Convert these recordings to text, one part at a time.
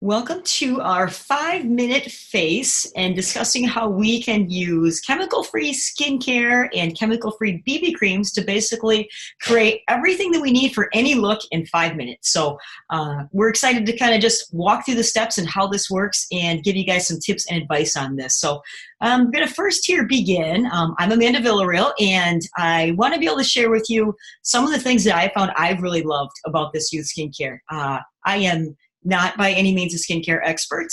Welcome to our 5-minute face and discussing how we can use chemical-free skincare and chemical-free BB creams to basically create everything that we need for any look in 5 minutes. So we're excited to kind of just walk through the steps and how this works and give you guys some tips and advice on this. So I'm going to first here begin. I'm Amanda Villarreal, and I want to be able to share with you some of the things that I found I've really loved about this youth skincare. I am not by any means a skincare expert.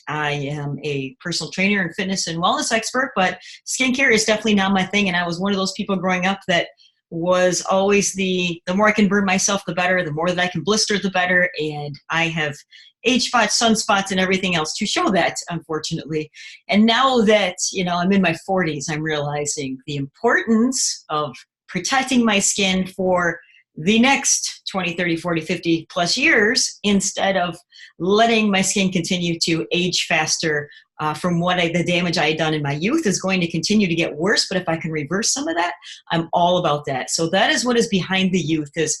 I am a personal trainer and fitness and wellness expert, but skincare is definitely not my thing. And I was one of those people growing up that was always the more I can burn myself, the better, the more that I can blister, the better. And I have age spots, sunspots, and everything else to show that, unfortunately. And now that, I'm in my 40s, I'm realizing the importance of protecting my skin for the next 20, 30, 40, 50 plus years, instead of letting my skin continue to age faster from the damage I had done in my youth is going to continue to get worse. But if I can reverse some of that, I'm all about that. So that is what is behind the youth, is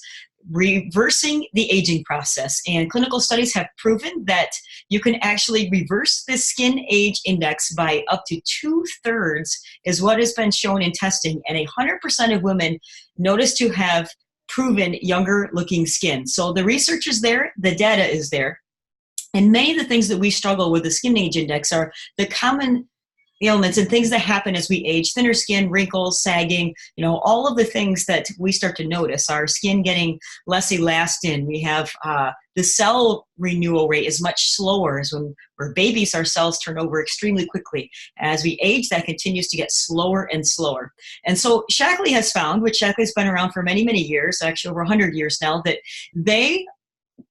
reversing the aging process. And clinical studies have proven that you can actually reverse the skin age index by up to 2/3 is what has been shown in testing. And 100% of women notice to have proven younger looking skin. So the research is there, the data is there. And many of the things that we struggle with the skin age index are the common ailments and things that happen as we age: thinner skin, wrinkles, sagging, all of the things that we start to notice. Our skin getting less elastin. We have the cell renewal rate is much slower. As when we're babies, our cells turn over extremely quickly. As we age, that continues to get slower and slower. And so Shaklee has found, which Shaklee's been around for many, many years, actually over 100 years now, that they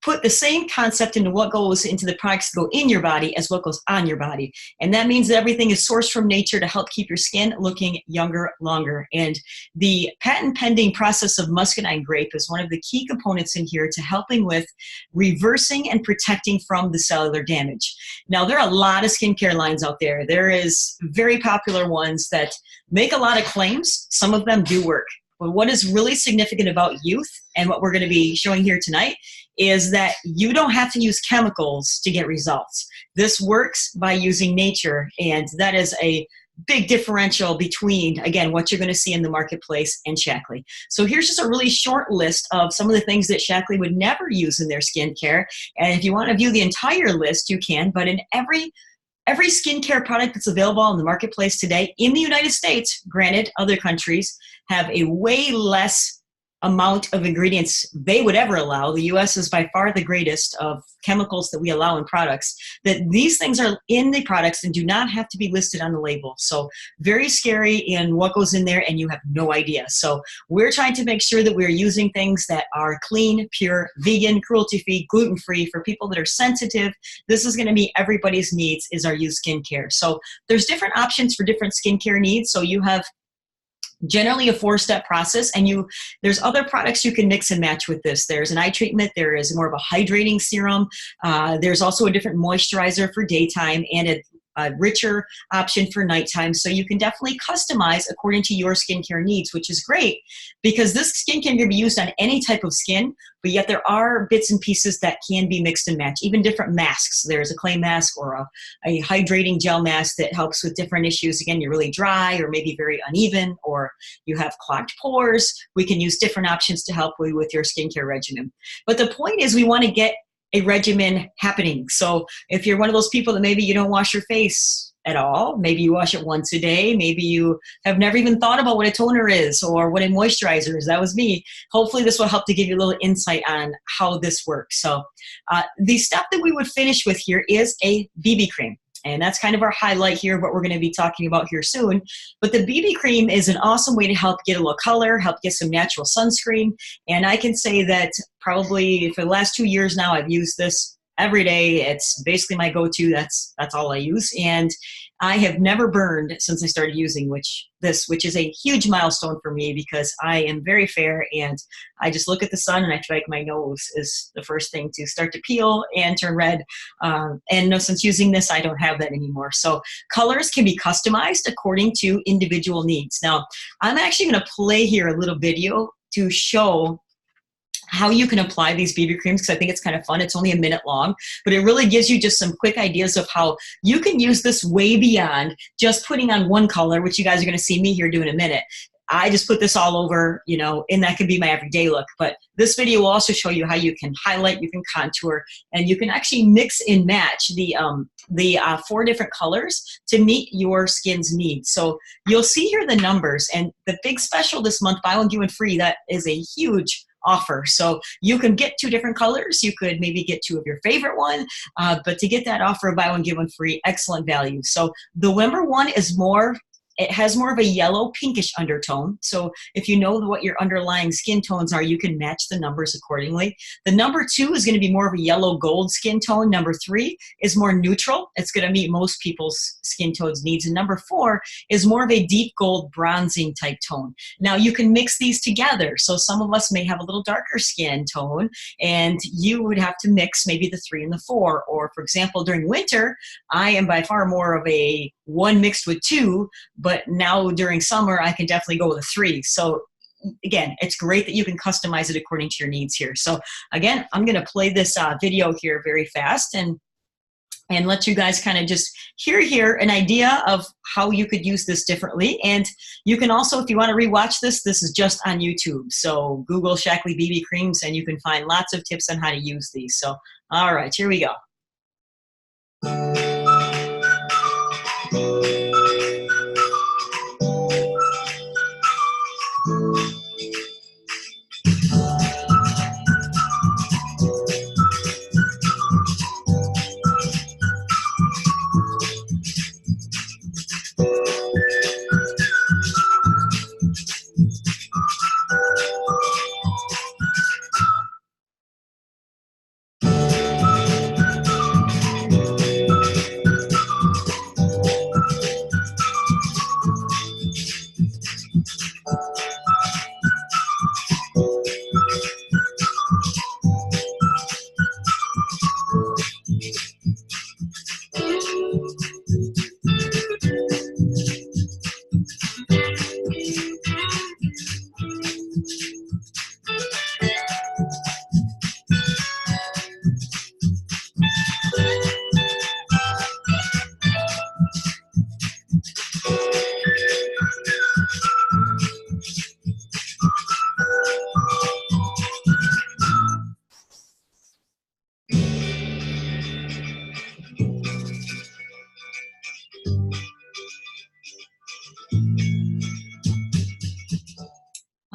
put the same concept into what goes into the products that go in your body as what goes on your body. And that means that everything is sourced from nature to help keep your skin looking younger longer. And the patent pending process of muscadine grape is one of the key components in here to helping with reversing and protecting from the cellular damage. Now, there are a lot of skincare lines out there. There is very popular ones that make a lot of claims. Some of them do work. But what is really significant about youth, and what we're going to be showing here tonight, is that you don't have to use chemicals to get results. This works by using nature, and that is a big differential between, again, what you're going to see in the marketplace and Shaklee. So here's just a really short list of some of the things that Shaklee would never use in their skincare. And if you want to view the entire list, you can, but in every skincare product that's available in the marketplace today in the United States, granted other countries have a way less amount of ingredients they would ever allow. The US is by far the greatest of chemicals that we allow in products, that these things are in the products and do not have to be listed on the label. So very scary in what goes in there, and you have no idea. So we're trying to make sure that we're using things that are clean, pure, vegan, cruelty-free, gluten-free for people that are sensitive. This is going to meet everybody's needs, is our youth skincare. So there's different options for different skincare needs. So you have generally a 4-step process, and there's other products you can mix and match with this. There's an eye treatment, there is more of a hydrating serum, there's also a different moisturizer for daytime, and a richer option for nighttime. So you can definitely customize according to your skincare needs, which is great because this skin can be used on any type of skin, but yet there are bits and pieces that can be mixed and matched, even different masks. There's a clay mask or a hydrating gel mask that helps with different issues. Again, you're really dry or maybe very uneven, or you have clogged pores. We can use different options to help you with your skincare regimen. But the point is, we want to get a regimen happening. So if you're one of those people that maybe you don't wash your face at all, maybe you wash it once a day, maybe you have never even thought about what a toner is or what a moisturizer is. That was me. Hopefully this will help to give you a little insight on how this works. So the step that we would finish with here is a BB cream. And that's kind of our highlight here, what we're going to be talking about here soon. But the BB cream is an awesome way to help get a little color, help get some natural sunscreen. And I can say that probably for the last 2 years now, I've used this every day. It's basically my go-to. That's all I use. And I have never burned since I started using which is a huge milestone for me because I am very fair, and I just look at the sun and I feel like my nose is the first thing to start to peel and turn red. Since using this, I don't have that anymore. So colors can be customized according to individual needs. Now, I'm actually going to play here a little video to show how you can apply these BB creams, because I think it's kind of fun. It's only a minute long, but it really gives you just some quick ideas of how you can use this way beyond just putting on one color, which you guys are going to see me here do in a minute. I just put this all over, you know, and that could be my everyday look. But this video will also show you how you can highlight, you can contour, and you can actually mix and match the 4 different colors to meet your skin's needs. So you'll see here the numbers, and the big special this month, buy one, get one free, that is a huge offer. So you can get 2 different colors. You could maybe get 2 of your favorite one, but to get that offer of buy one, get one free, excellent value. So the Wimmer one is it has more of a yellow pinkish undertone. So if you know what your underlying skin tones are, you can match the numbers accordingly. The number 2 is going to be more of a yellow gold skin tone. Number 3 is more neutral. It's going to meet most people's skin tones needs. And number 4 is more of a deep gold bronzing type tone. Now you can mix these together. So some of us may have a little darker skin tone, and you would have to mix maybe the 3 and the 4. Or for example, during winter, I am by far more of a 1 mixed with 2, but now during summer, I can definitely go with a 3. So again, it's great that you can customize it according to your needs here. So again, I'm going to play this video here very fast and let you guys kind of just hear an idea of how you could use this differently. And you can also, if you want to rewatch this is just on YouTube. So Google Shaklee BB Creams and you can find lots of tips on how to use these. So, all right, here we go.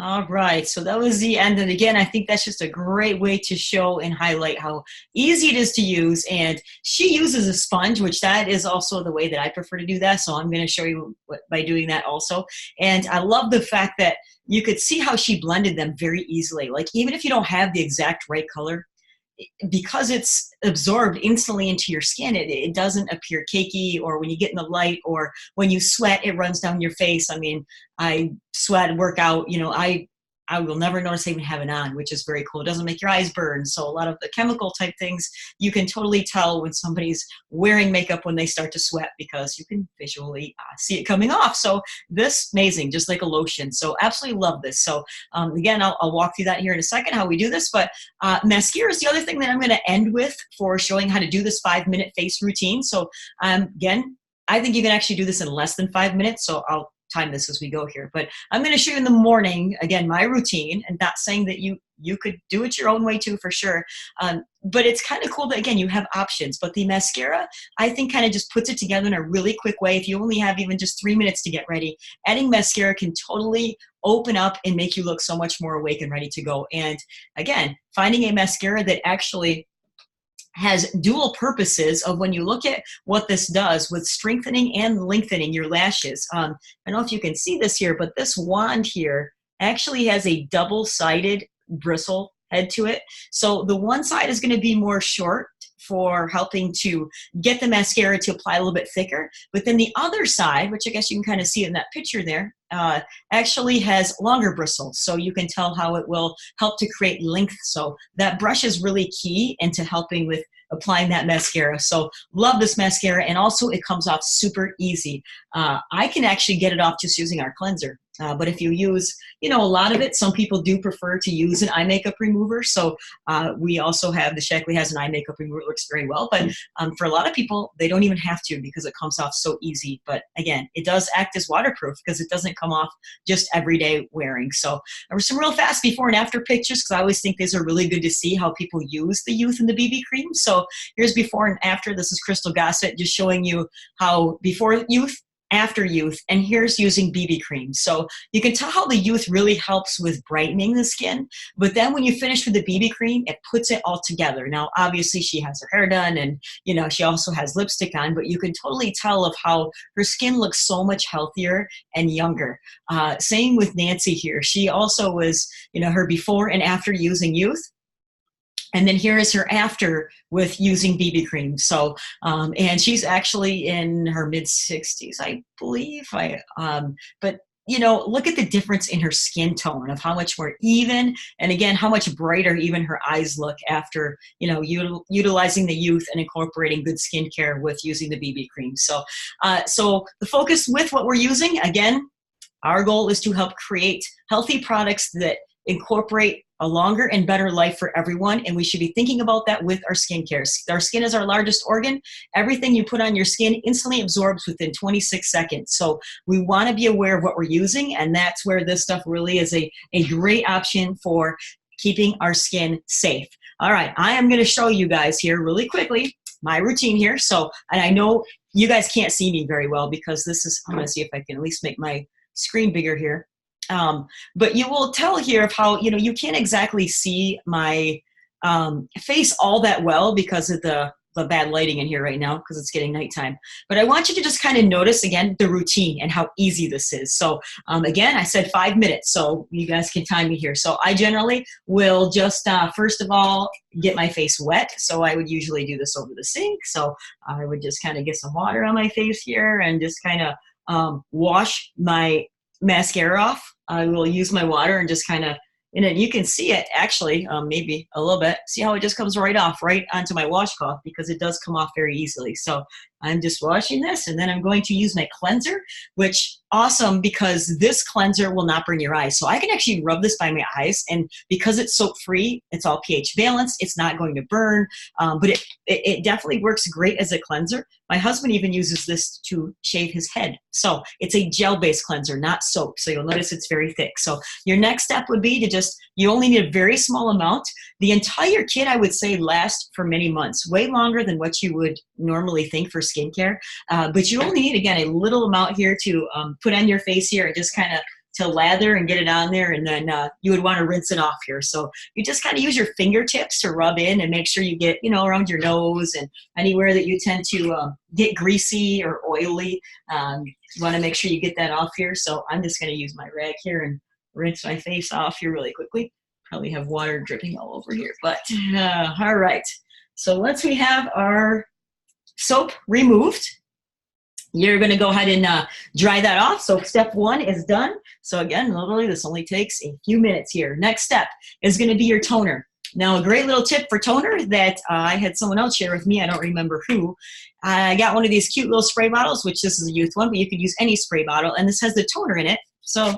All right, so that was the end. And again, I think that's just a great way to show and highlight how easy it is to use. And she uses a sponge, which that is also the way that I prefer to do that. So I'm going to show you by doing that also. And I love the fact that you could see how she blended them very easily. Like even if you don't have the exact right color, because it's absorbed instantly into your skin, it doesn't appear cakey, or when you get in the light or when you sweat, it runs down your face. I mean, I sweat, work out, you know, I will never notice I even have it on, which is very cool. It doesn't make your eyes burn. So a lot of the chemical type things, you can totally tell when somebody's wearing makeup when they start to sweat, because you can visually see it coming off. So this, amazing, just like a lotion. So absolutely love this. So again, I'll walk through that here in a second, how we do this. But mascara is the other thing that I'm going to end with for showing how to do this 5-minute face routine. So again, I think you can actually do this in less than 5 minutes. So I'll time this as we go here, but I'm going to show you in the morning, again, my routine, and not saying that you could do it your own way too, for sure. But it's kind of cool that, again, you have options. But the mascara, I think, kind of just puts it together in a really quick way. If you only have even just 3 minutes to get ready, adding mascara can totally open up and make you look so much more awake and ready to go. And again, finding a mascara that actually has dual purposes of when you look at what this does with strengthening and lengthening your lashes. I don't know if you can see this here, but this wand here actually has a double-sided bristle head to it. So the one side is going to be more short for helping to get the mascara to apply a little bit thicker. But then the other side, which I guess you can kind of see in that picture there, actually has longer bristles. So you can tell how it will help to create length. So that brush is really key into helping with applying that mascara. So love this mascara. And also it comes off super easy. I can actually get it off just using our cleanser. But if you use, a lot of it, some people do prefer to use an eye makeup remover. So we also have, the Shaklee has an eye makeup remover. It works very well. But for a lot of people, they don't even have to because it comes off so easy. But again, it does act as waterproof because it doesn't come off just everyday wearing. So there were some real fast before and after pictures because I always think these are really good to see how people use the Youth and the BB cream. So here's before and after. This is Crystal Gossett just showing you how before Youth, after Youth, and here's using BB cream. So you can tell how the Youth really helps with brightening the skin, but then when you finish with the BB cream, it puts it all together. Now, obviously she has her hair done and, she also has lipstick on, but you can totally tell of how her skin looks so much healthier and younger. Same with Nancy here. She also was, her before and after using Youth. And then here is her after with using BB cream. So, and she's actually in her mid-60s, I believe. But look at the difference in her skin tone of how much more even, and again, how much brighter even her eyes look after, utilizing the Youth and incorporating good skincare with using the BB cream. So, so the focus with what we're using, again, our goal is to help create healthy products that incorporate a longer and better life for everyone, and we should be thinking about that with our skincare. Our skin is our largest organ. Everything you put on your skin instantly absorbs within 26 seconds. So we want to be aware of what we're using, and that's where this stuff really is a great option for keeping our skin safe. All right, I am going to show you guys here really quickly my routine here. So, and I know you guys can't see me very well because this is, I'm going to see if I can at least make my screen bigger here. But you will tell here of how, you can't exactly see my face all that well because of the bad lighting in here right now because it's getting nighttime. But I want you to just kind of notice, again, the routine and how easy this is. So again, I said 5 minutes, so you guys can time me here. So I generally will just, first of all, get my face wet. So I would usually do this over the sink. So I would just kind of get some water on my face here and just kind of wash my mascara off. I will use my water and just kind of, and you can see it actually, maybe a little bit. See how it just comes right off, right onto my washcloth because it does come off very easily. So I'm just washing this, and then I'm going to use my cleanser, which awesome because this cleanser will not burn your eyes. So I can actually rub this by my eyes, and because it's soap free, it's all pH balanced, it's not going to burn, but it definitely works great as a cleanser. My husband even uses this to shave his head. So it's a gel-based cleanser, not soap. So you'll notice it's very thick. So your next step would be to just, you only need a very small amount. The entire kit, I would say, lasts for many months, way longer than what you would normally think for skincare. But you only need, again, a little amount here to put on your face here and just kind of to lather and get it on there, and then you would want to rinse it off here. So you just kind of use your fingertips to rub in and make sure you get, around your nose and anywhere that you tend to get greasy or oily. You want to make sure you get that off here. So I'm just going to use my rag here and rinse my face off here really quickly. Probably have water dripping all over here, but all right. So once we have our soap removed, you're going to go ahead and dry that off. So step 1 is done. So again, literally this only takes a few minutes here. Next step is going to be your toner. Now, a great little tip for toner that I had someone else share with me, I don't remember who. I got one of these cute little spray bottles, which this is a Youth one, but you could use any spray bottle, and this has the toner in it. So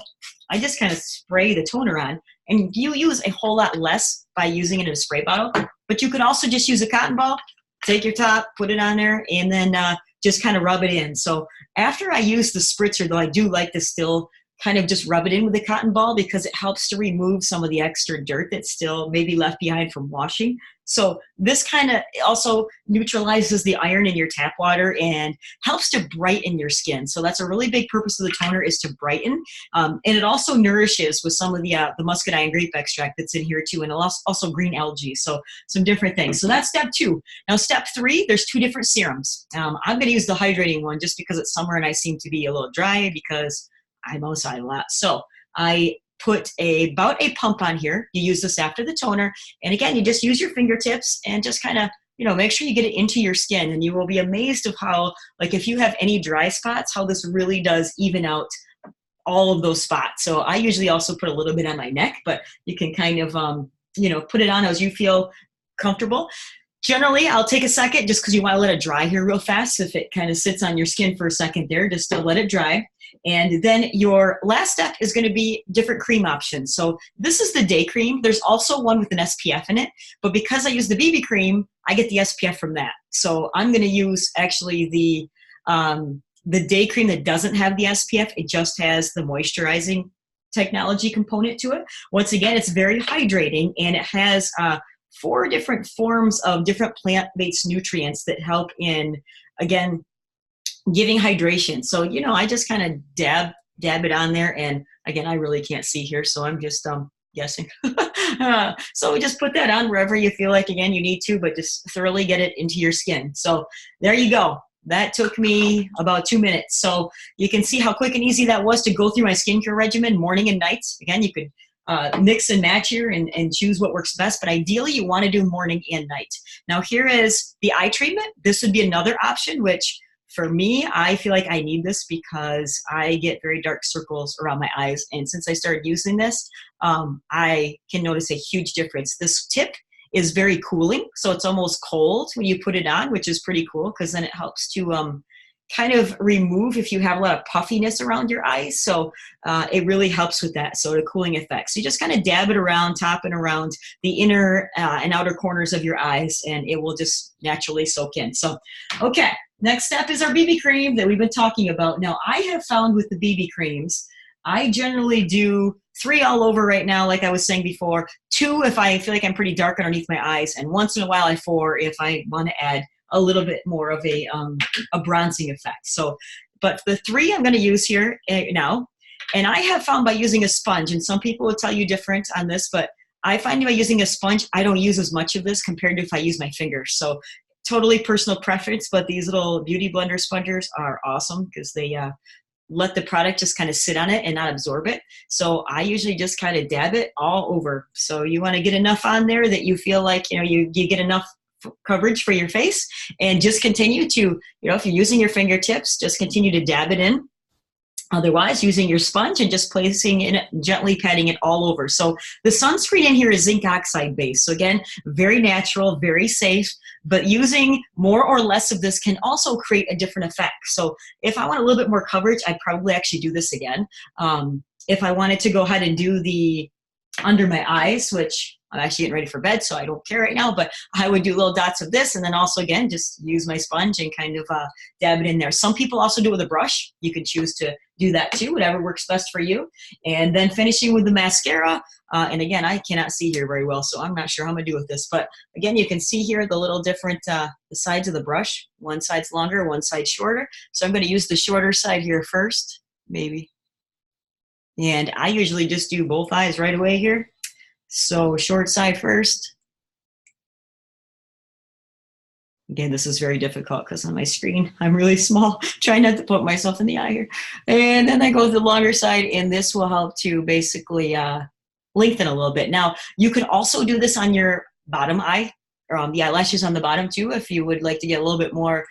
I just kind of spray the toner on, and you use a whole lot less by using it in a spray bottle, but you could also just use a cotton ball, take your top, put it on there, and then just kind of rub it in. So after I use the spritzer, though, I do like to still kind of just rub it in with a cotton ball because it helps to remove some of the extra dirt that's still maybe left behind from washing. So this kind of also neutralizes the iron in your tap water and helps to brighten your skin. So that's a really big purpose of the toner, is to brighten. And it also nourishes with some of the muscadine grape extract that's in here too, and also green algae. So some different things. So that's step 2. Now step 3, there's 2 different serums. I'm going to use the hydrating one just because it's summer and I seem to be a little dry because I'm outside a lot. So I put about a pump on here. You use this after the toner. And again, you just use your fingertips and just kind of, make sure you get it into your skin, and you will be amazed of how, like if you have any dry spots, how this really does even out all of those spots. So I usually also put a little bit on my neck, but you can kind of, put it on as you feel comfortable. Generally, I'll take a second just because you want to let it dry here real fast. If it kind of sits on your skin for a second there, just to let it dry. And then your last step is going to be different cream options. So this is the day cream. There's also one with an SPF in it, but because I use the BB cream, I get the SPF from that. So I'm going to use actually the day cream that doesn't have the SPF. It just has the moisturizing technology component to it. Once again, it's very hydrating, and it has 4 different forms of different plant-based nutrients that help in, again, giving hydration. So, I just kind of dab it on there. And again, I really can't see here, so I'm just guessing. So we just put that on wherever you feel like, again, you need to, but just thoroughly get it into your skin. So there you go. That took me about 2 minutes. So you can see how quick and easy that was to go through my skincare regimen morning and nights. Again, you could mix and match here and choose what works best, but ideally you want to do morning and night. Now here is the eye treatment. This would be another option, which for me, I feel like I need this because I get very dark circles around my eyes. And since I started using this, I can notice a huge difference. This tip is very cooling, so it's almost cold when you put it on, which is pretty cool because then it helps to kind of remove if you have a lot of puffiness around your eyes. So it really helps with that, so the cooling effect. So you just kind of dab it around, top and around the inner and outer corners of your eyes, and it will just naturally soak in. So, okay, next step is our BB cream that we've been talking about. Now, I have found with the BB creams, I generally do 3 all over right now, like I was saying before, 2 if I feel like I'm pretty dark underneath my eyes, and once in a while I 4 if I want to add a little bit more of a bronzing effect. So, but the 3 I'm going to use here now, and I have found by using a sponge, and some people will tell you different on this, but I find by using a sponge, I don't use as much of this compared to if I use my fingers. So totally personal preference, but these little beauty blender spongers are awesome because they let the product just kind of sit on it and not absorb it. So I usually just kind of dab it all over. So you want to get enough on there that you feel like, you get enough coverage for your face, and just continue to, if you're using your fingertips, just continue to dab it in. Otherwise, using your sponge and just placing it, gently patting it all over. So the sunscreen in here is zinc oxide based. So again, very natural, very safe, but using more or less of this can also create a different effect. So if I want a little bit more coverage, I'd probably actually do this again. If I wanted to go ahead and do the under my eyes, which I'm actually getting ready for bed, so I don't care right now, but I would do little dots of this, and then also, again, just use my sponge and kind of dab it in there. Some people also do it with a brush. You could choose to do that too, whatever works best for you. And then finishing with the mascara. And again, I cannot see here very well, so I'm not sure how I'm going to do with this. But again, you can see here the little different the sides of the brush. One side's longer, one side's shorter. So I'm going to use the shorter side here first, maybe. And I usually just do both eyes right away here. So short side first. Again, this is very difficult because on my screen, I'm really small. Try not to put myself in the eye here. And then I go to the longer side, and this will help to basically lengthen a little bit. Now, you could also do this on your bottom eye, or the eyelashes on the bottom too. If you would like to get a little bit more,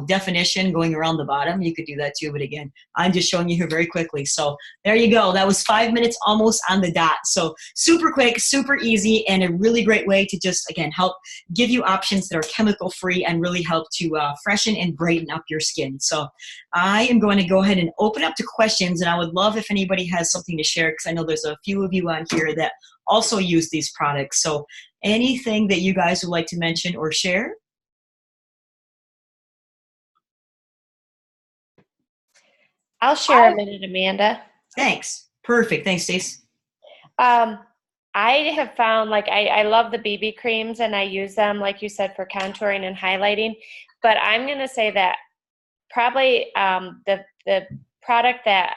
definition going around the bottom, you could do that too. But again, I'm just showing you here very quickly. So there you go. That was 5 minutes almost on the dot. So super quick, super easy, and a really great way to just, again, help give you options that are chemical free and really help to freshen and brighten up your skin. So I am going to go ahead and open up to questions, and I would love if anybody has something to share, because I know there's a few of you on here that also use these products. So anything that you guys would like to mention or share? I'll share a minute, Amanda. Thanks. Perfect. Thanks, Stace. I have found, I love the BB creams, and I use them, like you said, for contouring and highlighting. But I'm going to say that probably the product that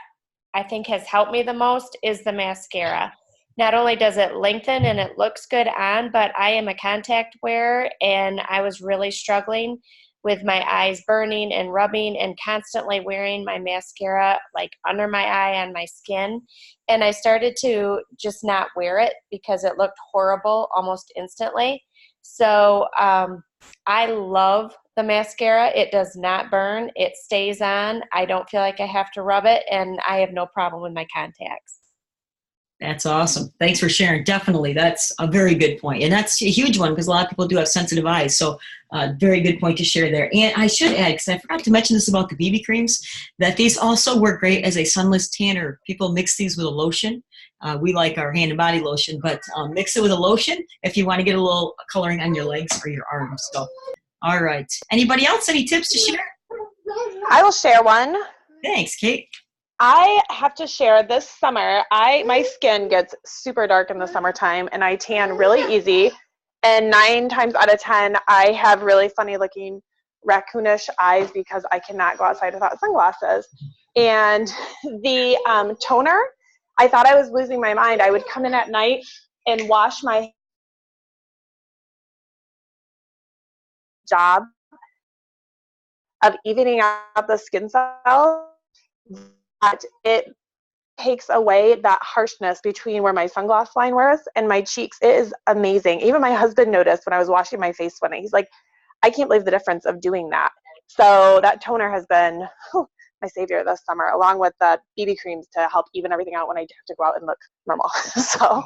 I think has helped me the most is the mascara. Not only does it lengthen and it looks good on, but I am a contact wearer, and I was really struggling with my eyes burning and rubbing and constantly wearing my mascara under my eye on my skin. And I started to just not wear it because it looked horrible almost instantly. So I love the mascara. It does not burn. It stays on. I don't feel like I have to rub it, and I have no problem with my contacts. That's awesome. Thanks for sharing. Definitely. That's a very good point. And that's a huge one because a lot of people do have sensitive eyes. So very good point to share there. And I should add, because I forgot to mention this about the BB creams, that these also work great as a sunless tanner. People mix these with a lotion. We like our hand and body lotion, but mix it with a lotion if you want to get a little coloring on your legs or your arms. So, all right. Anybody else? Any tips to share? I will share one. Thanks, Kate. I have to share this summer, my skin gets super dark in the summertime and I tan really easy. And 9 times out of 10, I have really funny looking raccoonish eyes because I cannot go outside without sunglasses. And the toner, I thought I was losing my mind. I would come in at night and wash my job of evening out the skin cells. That it takes away that harshness between where my sunglass line was and my cheeks. It is amazing. Even my husband noticed when I was washing my face one night. He's like, I can't believe the difference of doing that. So that toner has been my savior this summer, along with the BB creams to help even everything out when I have to go out and look normal. So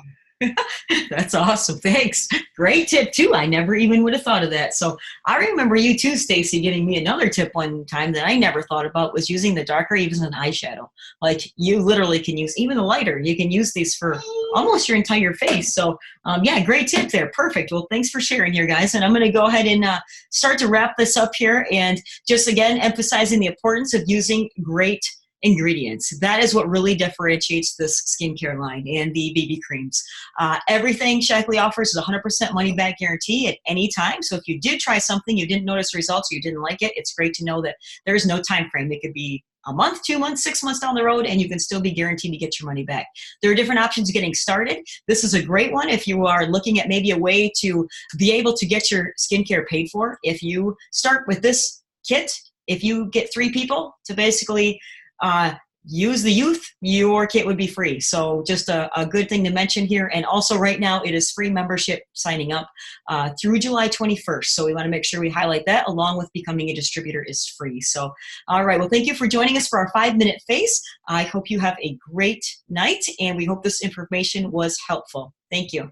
that's awesome. Thanks. Great tip too. I never even would have thought of that. So I remember you too, Stacy, giving me another tip one time that I never thought about was using the darker even an eyeshadow. Like you literally can use even the lighter. You can use these for almost your entire face. So yeah, great tip there. Perfect. Well, thanks for sharing here, guys. And I'm going to go ahead and start to wrap this up here. And just again, emphasizing the importance of using great ingredients. That is what really differentiates this skincare line and the BB creams. Everything Shaklee offers is 100% money back guarantee at any time. So if you did try something, you didn't notice results, or you didn't like it, it's great to know that there is no time frame. It could be a month, 2 months, 6 months down the road, and you can still be guaranteed to get your money back. There are different options getting started. This is a great one if you are looking at maybe a way to be able to get your skincare paid for. If you start with this kit, if you get 3 people to basically use the youth, your kit would be free. So just a good thing to mention here. And also right now it is free membership signing up through July 21st. So we want to make sure we highlight that, along with becoming a distributor is free. So, all right. Well, thank you for joining us for our 5-minute face. I hope you have a great night and we hope this information was helpful. Thank you.